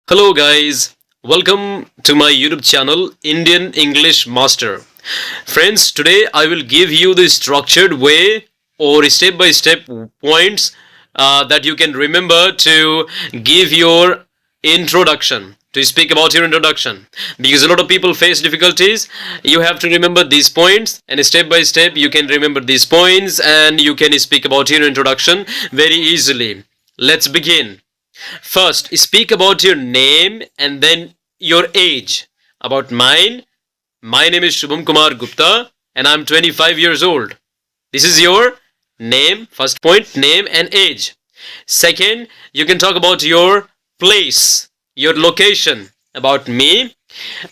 Hello guys, welcome to my YouTube channel Indian English Master. Friends, today I will give you the structured way or step by step points that you can remember to give your introduction, to speak about your introduction. Because a lot of people face difficulties, you have to remember these points, and step by step you can remember these points and you can speak about your introduction very easily. Let's begin. First, speak about your name and then your age. About mine, my name is Shubham Kumar Gupta and I'm 25 years old. This is your name, first point, name and age. Second, you can talk about your place, your location. About me,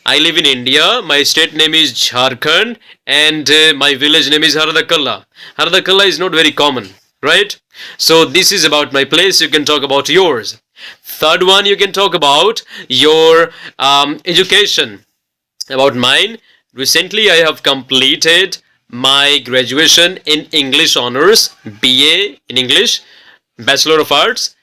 I live in India. My state name is Jharkhand and my village name is Haradakalla. Haradakalla is not very common, right? So this is about my place. You can talk about yours. Third one, you can talk about your education. About mine, recently I have completed my graduation in English Honors, BA in English, Bachelor of Arts,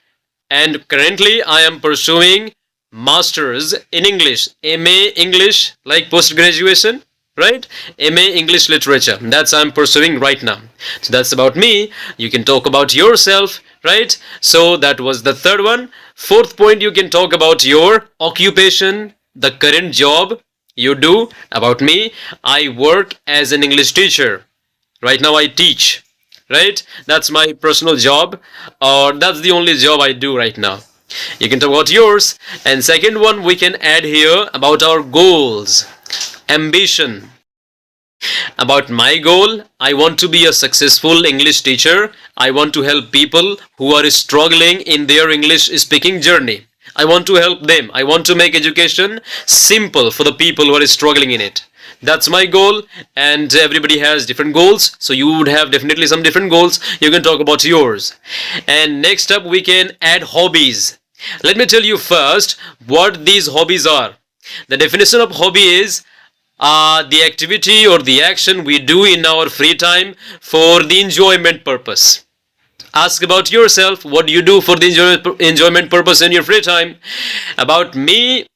and currently I am pursuing Masters in English, MA English, like post-graduation, right? MA English Literature. That's I'm pursuing right now. So that's about me. You can talk about yourself, right? So that was the third one. Fourth point, you can talk about your occupation, the current job you do. About me, I work as an English teacher. Right now I teach, right? That's my personal job, or that's the only job I do right now. You can talk about yours. And second one, we can add here about our goals, ambition. About my goal, I want to be a successful English teacher. I want to help people who are struggling in their English speaking journey. I want to help them. I want to make education simple for the people who are struggling in it. That's my goal, and everybody has different goals, so you would have definitely some different goals. You can talk about yours. And next up, we can add hobbies. Let me tell you first what these hobbies are. The definition of hobby is the activity or the action we do in our free time for the enjoyment purpose. Ask about yourself, what do you do for the enjoyment purpose in your free time? About me,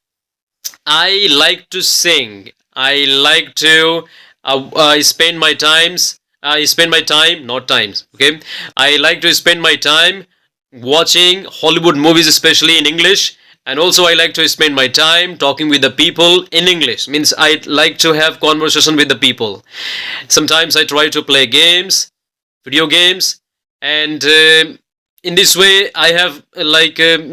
I like to sing. I like to spend my times. I spend my time, not times. Okay, I like to spend my time watching Hollywood movies, especially in English. And also I like to spend my time talking with the people in English. Means I like to have conversation with the people. Sometimes I try to play games, video games, and in this way I have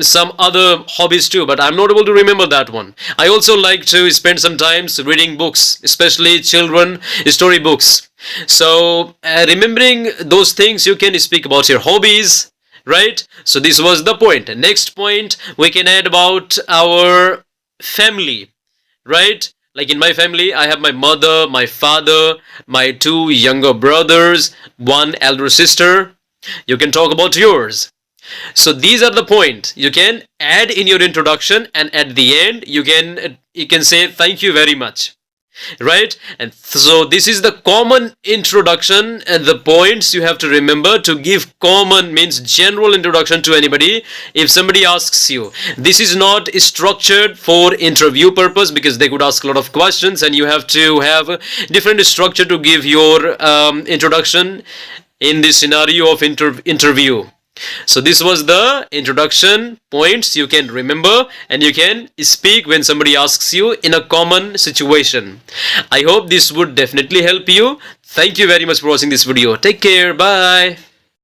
some other hobbies too, but I'm not able to remember that one. I also like to spend some time reading books, especially children story books. So remembering those things, you can speak about your hobbies, right? So this was the point. Next point, we can add about our family, right? Like in my family, I have my mother, my father, my two younger brothers, one elder sister. You can talk about yours. So these are the points you can add in your introduction, and at the end you can say thank you very much, right? And so this is the common introduction, and the points you have to remember to give. Common means general introduction to anybody. If somebody asks you, this is not structured for interview purpose, because they could ask a lot of questions and you have to have a different structure to give your introduction in this scenario of interview. So this was the introduction points you can remember, and you can speak when somebody asks you in a common situation. I hope this would definitely help you. Thank you very much for watching this video. Take care. Bye.